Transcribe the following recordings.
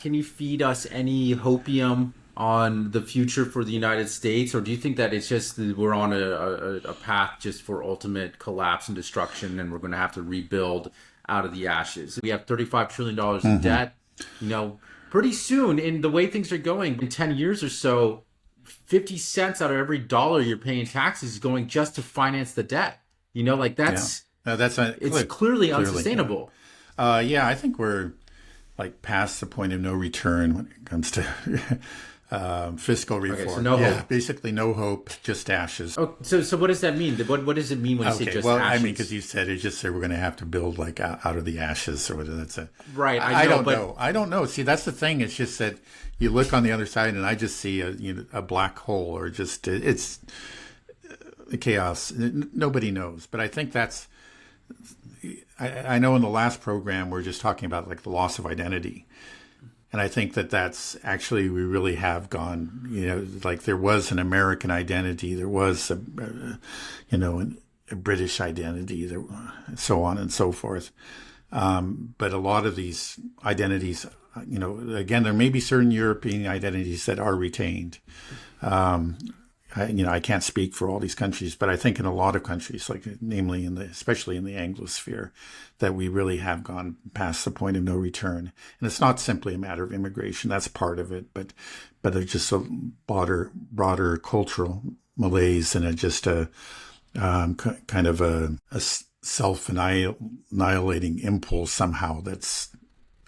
Can you feed us any hopium on the future for the United States, or do you think that it's just that we're on a path just for ultimate collapse and destruction, and we're going to have to rebuild out of the ashes? We have $35 trillion in Hmm. debt. You know, pretty soon, in the way things are going, in 10 years or so, 50 cents out of every dollar you're paying taxes is going just to finance the debt. Like Yeah, that's it's clearly clearly, yeah. unsustainable. Yeah, I think we're like past the point of no return when it comes to fiscal Okay, so reform. no Yeah, hope. basically no hope, just ashes. Oh, so what does that mean? What does it mean when you say Okay, just well, I mean, because ashes? you said it just said we're going to have to build like out of the ashes or whatever. That's a. Right, I I know, don't but know. I don't know. See, that's the thing. It's just that you look on the other side, and I just see a black hole, or just it's chaos. Nobody knows, but I think that's. I know in the last program we're just talking about like the loss of identity. And I think that that's actually, we really have gone, like there was an American identity, there was a British identity, there, so on and so forth. But a lot of these identities, again, there may be certain European identities that are retained. I can't speak for all these countries, but I think in a lot of countries, like namely especially in the Anglosphere, that we really have gone past the point of no return. And it's not simply a matter of immigration; that's part of it, but it's just a broader cultural malaise and just a kind of a self-annihilating impulse somehow. That's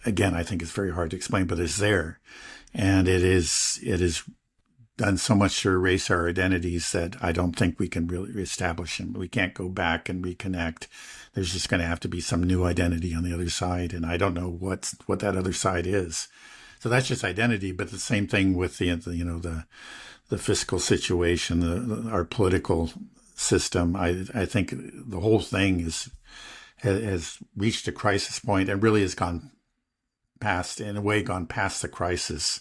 again, I think it's very hard to explain, but it's there, and it is done so much to erase our identities that I don't think we can really reestablish them. We can't go back and reconnect. There's just going to have to be some new identity on the other side, and I don't know what that other side is. So that's just identity. But the same thing with the fiscal situation, our political system. I think the whole thing has reached a crisis point and really has gone past, in a way, gone past the crisis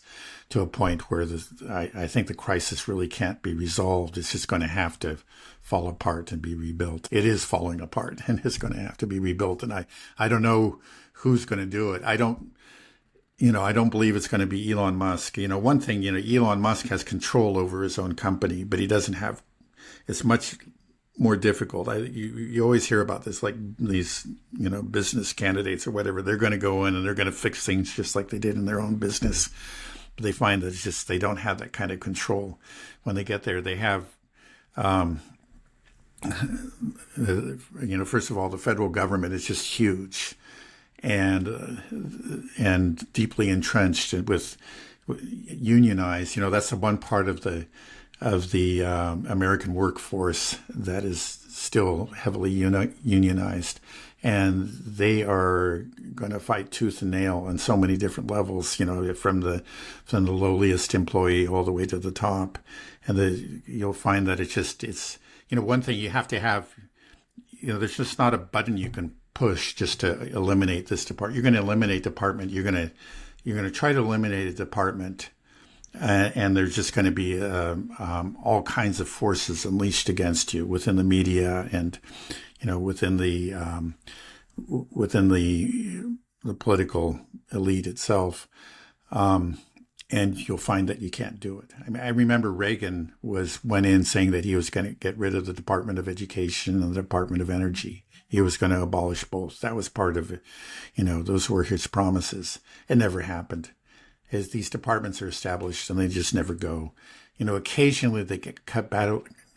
to a point where I think the crisis really can't be resolved. It's just going to have to fall apart and be rebuilt. It is falling apart and it's going to have to be rebuilt. And I don't know who's going to do it. I don't believe it's going to be Elon Musk. One thing, Elon Musk has control over his own company, but he doesn't have, it's much more difficult. You always hear about this, like these, business candidates or whatever. They're going to go in and they're going to fix things just like they did in their own business. But they find that it's just they don't have that kind of control when they get there. They have, first of all, the federal government is just huge and deeply entrenched with unionized. That's the one part of the American workforce that is still heavily unionized, and they are going to fight tooth and nail on so many different levels. From the lowliest employee all the way to the top, and you'll find that it's one thing you have to have. There's just not a button you can push just to eliminate this department. You're going to eliminate department. You're going to try to eliminate a department, and there's just going to be all kinds of forces unleashed against you within the media and within the political elite itself. And you'll find that you can't do it. I mean, I remember Reagan went in saying that he was going to get rid of the Department of Education and the Department of Energy. He was going to abolish both. That was part of it. Those were his promises. It never happened. As these departments are established and they just never go. Occasionally they get cut back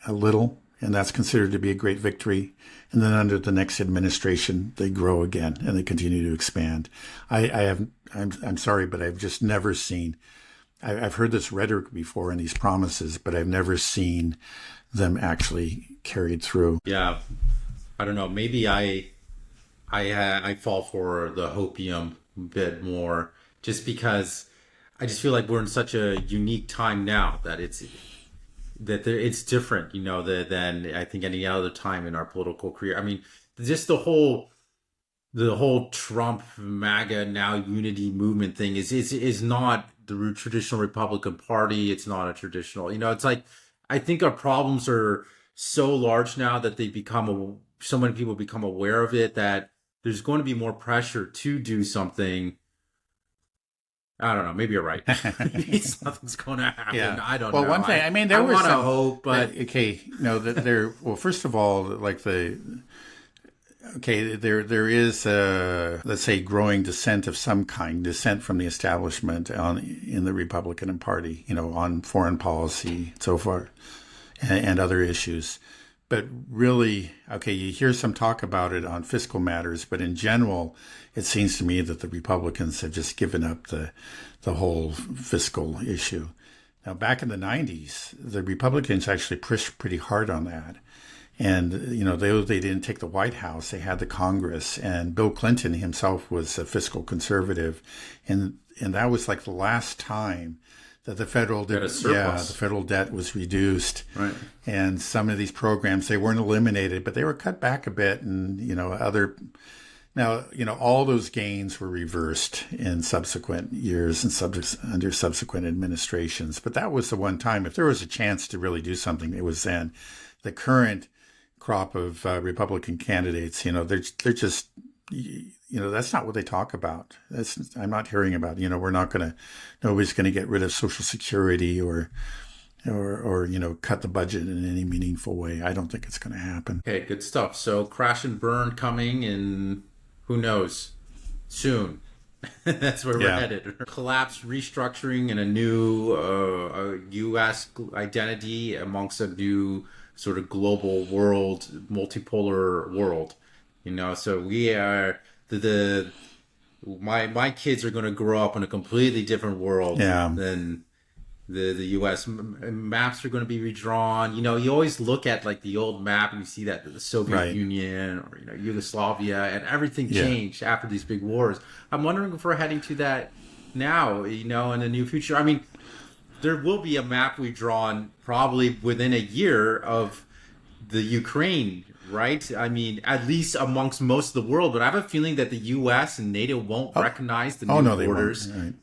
a little, and that's considered to be a great victory. And then under the next administration, they grow again and they continue to expand. I'm sorry, but I've just never seen. I've heard this rhetoric before and these promises, but I've never seen them actually carried through. Yeah, I don't know. Maybe I fall for the hopium a bit more, just because I just feel like we're in such a unique time now that it's different, than I think any other time in our political career. I mean, just the whole Trump MAGA now unity movement thing is not the traditional Republican Party. It's not a traditional, it's like, I think our problems are so large now that so many people become aware of it, that there's going to be more pressure to do something I don't know. Maybe you're right. Maybe something's going to happen. Yeah. I don't Well, know. one thing, I mean, I there were want to some, hope, but okay, no, there, well, first of all, like okay, there is, let's say, growing dissent of some kind, dissent from the establishment in the Republican Party, on foreign policy, so far, and other issues. But really, okay, you hear some talk about it on fiscal matters, but in general, it seems to me that the Republicans have just given up the whole fiscal issue. Now, back in the 90s, the Republicans actually pushed pretty hard on that. And, they didn't take the White House, they had the Congress. And Bill Clinton himself was a fiscal conservative. And that was like the last time that the federal debt, the federal debt was reduced. right. And some of these programs, they weren't eliminated, but they were cut back a bit. And, now, all those gains were reversed in subsequent years and under subsequent administrations. But that was the one time, if there was a chance to really do something, it was then. The current crop of Republican candidates, they're just, that's not what they talk about. I'm not hearing about, nobody's going to get rid of Social Security or cut the budget in any meaningful way. I don't think it's going to happen. Okay, good stuff. So crash and burn coming in, who knows, soon. That's where we're headed. Collapse, restructuring, and a new U.S. identity amongst a new sort of global world, multipolar world. So we are my kids are going to grow up in a completely different world than the U.S. Maps are going to be redrawn. You always look at like the old map and you see that the Soviet Union or Yugoslavia, and everything changed after these big wars. I'm wondering if we're heading to that now. In the near future. I mean, there will be a map we've drawn probably within a year of the Ukraine, right? I mean, at least amongst most of the world. But I have a feeling that the U.S. and NATO won't recognize the new borders. Right.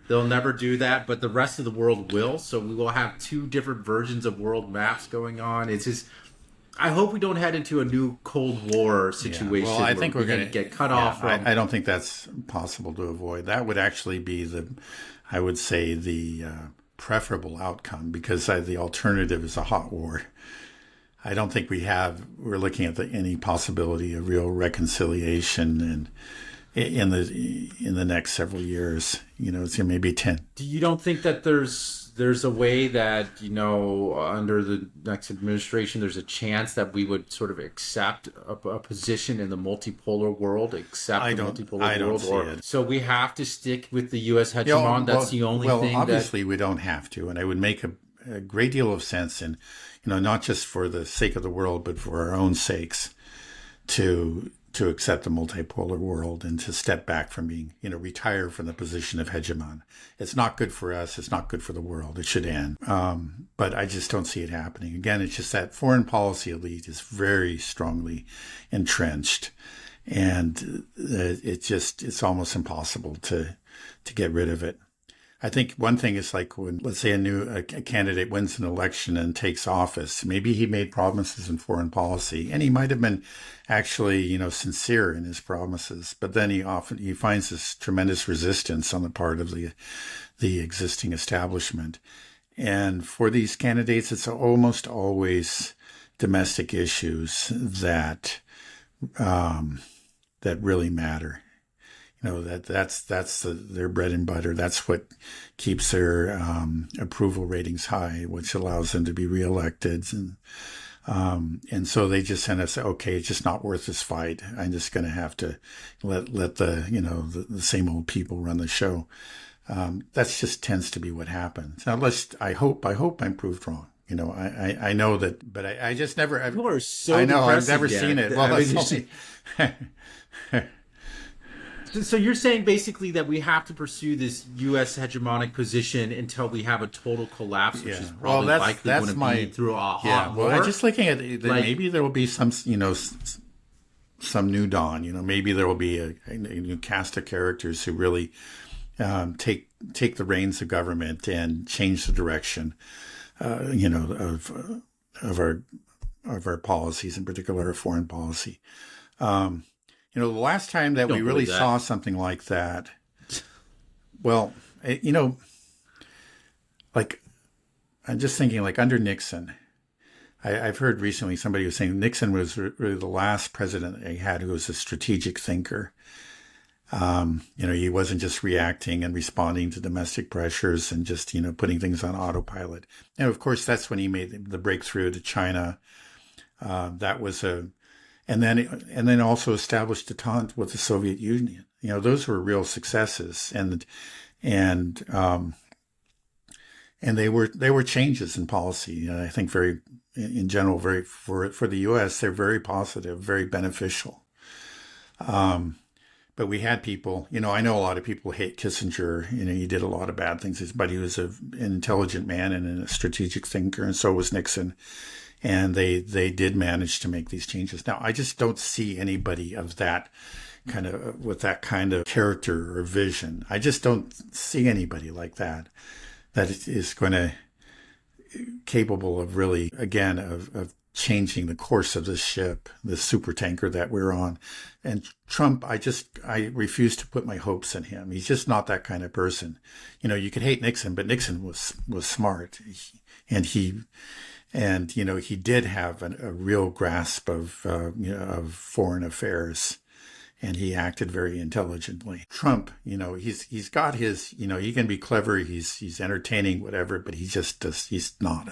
They'll never do that, but the rest of the world will. So we will have two different versions of world maps going on. It's just, I hope we don't head into a new Cold War situation. Well, I think we're going to get cut off from. I don't think that's possible to avoid. That would actually be I would say the preferable outcome, because the alternative is a hot war. I don't think we're looking at any possibility of real reconciliation and in the next several years. It's maybe 10. You don't think that there's a way that, under the next administration, there's a chance that we would sort of accept a position in the multipolar world, So we have to stick with the U.S. hegemon. That's the only thing. Well, obviously we don't have to, and it would make a great deal of sense, and not just for the sake of the world, but for our own sakes, to accept the multipolar world and to step back from being, retire from the position of hegemon. It's not good for us. It's not good for the world. It should end. But I just don't see it happening. Again, it's just that foreign policy elite is very strongly entrenched, and it's almost impossible to get rid of it. I think one thing is like when, let's say, a candidate wins an election and takes office, maybe he made promises in foreign policy, and he might have been actually, sincere in his promises, but then he finds this tremendous resistance on the part of the existing establishment. And for these candidates, it's almost always domestic issues that really matter. That's their bread and butter. That's what keeps their approval ratings high, which allows them to be reelected. And so they just tend to say, okay, it's just not worth this fight. I'm just going to have to let the same old people run the show. That just tends to be what happens. Now, I hope I'm proved wrong. I know that, but I just never. People are so I know I've never depressing, seen it. Dan. Well, So you're saying basically that we have to pursue this U.S. hegemonic position until we have a total collapse, which is probably likely going to be through a hot war? I'm just looking at maybe there will be some new dawn. Maybe there will be a new cast of characters who really take the reins of government and change the direction, of our policies, in particular our foreign policy. The last time that we really saw something like that Well, you know, like I'm just thinking, like under Nixon, I've heard recently somebody was saying Nixon was really the last president they had who was a strategic thinker. You know, he wasn't just reacting and responding to domestic pressures and just, you know, putting things on autopilot. And of course, that's when he made the breakthrough to China. That was a, and then also established detente with the Soviet Union. You know, those were real successes, and and they were changes in policy. And I think very, in general, very for the U.S. they're very positive, very beneficial. But we had people, you know, I know a lot of people hate Kissinger. You know, he did a lot of bad things, but he was an intelligent man and a strategic thinker, and so was Nixon. And they did manage to make these changes. Now, I just don't see anybody of that kind of, with that kind of character or vision. I just don't see anybody like that is going to, capable of really, again, of changing the course of this ship, this super tanker that we're on. And Trump, I refuse to put my hopes in him. He's just not that kind of person. You know, you could hate Nixon, but Nixon was smart. And you know, he did have a real grasp of, you know, of foreign affairs, and he acted very intelligently. Trump, you know, he's got his, you know, he can be clever, he's entertaining, whatever, but he's not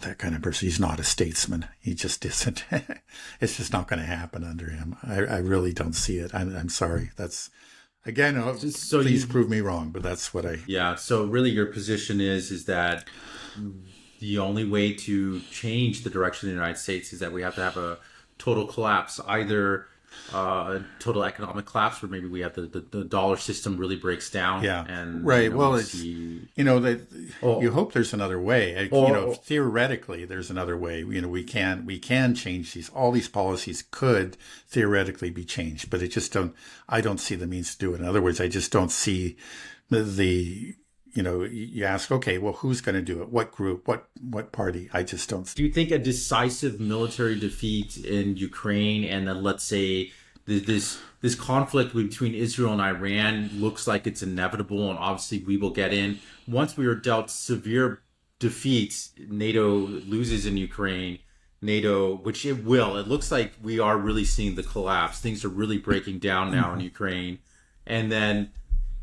that kind of person. He's not a statesman. He just isn't. It's just not going to happen under him. I really don't see it. I'm sorry. That's, again, So please prove me wrong, but that's what I. Yeah. So really, your position is that the only way to change the direction of the United States is that we have to have a total collapse, either a total economic collapse, where maybe we have the dollar system really breaks down. Yeah. And Right. you know, Well, it's, you know, you hope there's another way. You know, theoretically, there's another way. You know, we can change these. All these policies could theoretically be changed, but I don't see the means to do it. In other words, I just don't see the you know, you ask, okay, well, who's going to do it? What group? What party? I just don't. Do you think a decisive military defeat in Ukraine, and then let's say this conflict between Israel and Iran looks like it's inevitable, and obviously we will get in once we are dealt severe defeats, NATO loses in Ukraine, NATO, which it will. It looks like we are really seeing the collapse. Things are really breaking down now in Ukraine, and then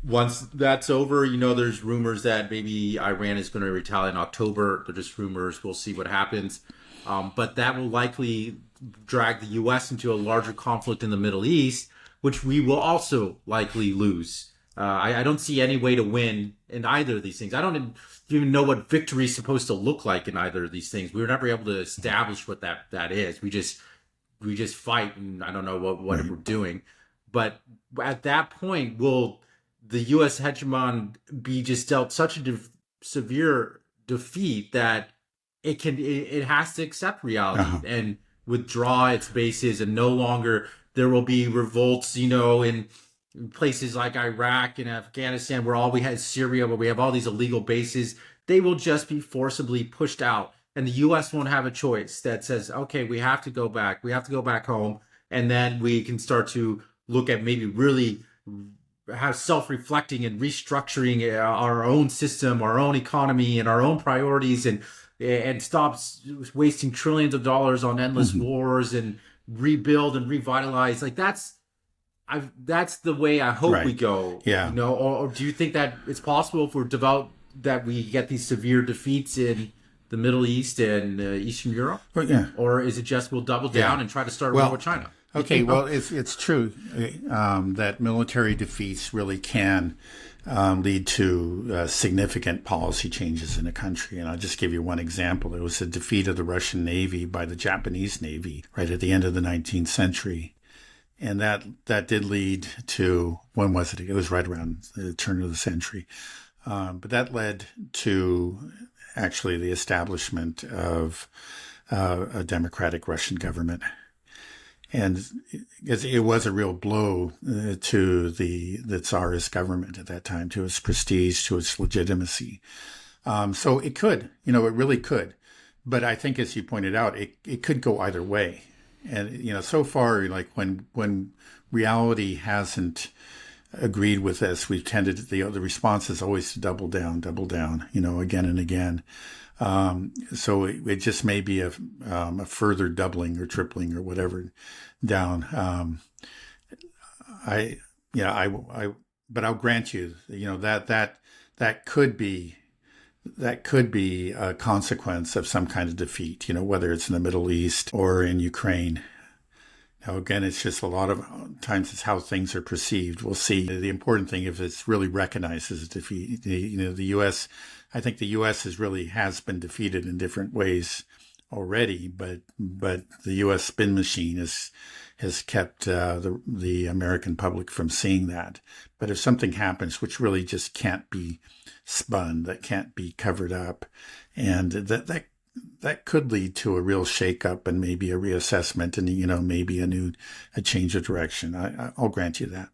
once that's over, you know, there's rumors that maybe Iran is going to retaliate in October. They're just rumors. We'll see what happens. But that will likely drag the U.S. into a larger conflict in the Middle East, which we will also likely lose. I don't see any way to win in either of these things. I don't even know what victory is supposed to look like in either of these things. We were never able to establish what that is. We just fight, and I don't know what we're doing. But at that point, will the U.S. hegemon be just dealt such a severe defeat that it has to accept reality and withdraw its bases, and no longer there will be revolts, you know, in places like Iraq and Afghanistan, where all we had Syria, where we have all these illegal bases. They will just be forcibly pushed out, and the U.S. won't have a choice that says, okay, we have to go back. We have to go back home, and then we can start to look at maybe really have self-reflecting and restructuring our own system, our own economy, and our own priorities, and stop wasting trillions of dollars on endless wars, and rebuild and revitalize. Like that's the way I hope we go. Yeah. You know, or do you think that it's possible if we're developed that we get these severe defeats in the Middle East and Eastern Europe? Well, yeah. Or is it just we'll double down and try to start a war with China? Okay, well, it's true that military defeats really can lead to significant policy changes in a country. And I'll just give you one example. It was the defeat of the Russian Navy by the Japanese Navy right at the end of the 19th century. And that did lead to, when was it? It was right around the turn of the century. But that led to actually the establishment of a democratic Russian government. And it was a real blow to the Tsarist government at that time, to its prestige, to its legitimacy. So it could, you know, it really could. But I think, as you pointed out, it could go either way. And, you know, so far, like when reality hasn't agreed with this. We've tended the response is always to double down, again and again. So it just may be a further doubling or tripling or whatever down. I yeah I but I'll grant you, that could be a consequence of some kind of defeat. Whether it's in the Middle East or in Ukraine. Now, again, it's just a lot of times it's how things are perceived. We'll see. The important thing, if it's really recognized as a defeat, the U.S., I think the U.S. has been defeated in different ways already, but the U.S. spin machine has kept the American public from seeing that. But if something happens which really just can't be spun, that can't be covered up, and that could lead to a real shakeup and maybe a reassessment and maybe a change of direction. I'll grant you that.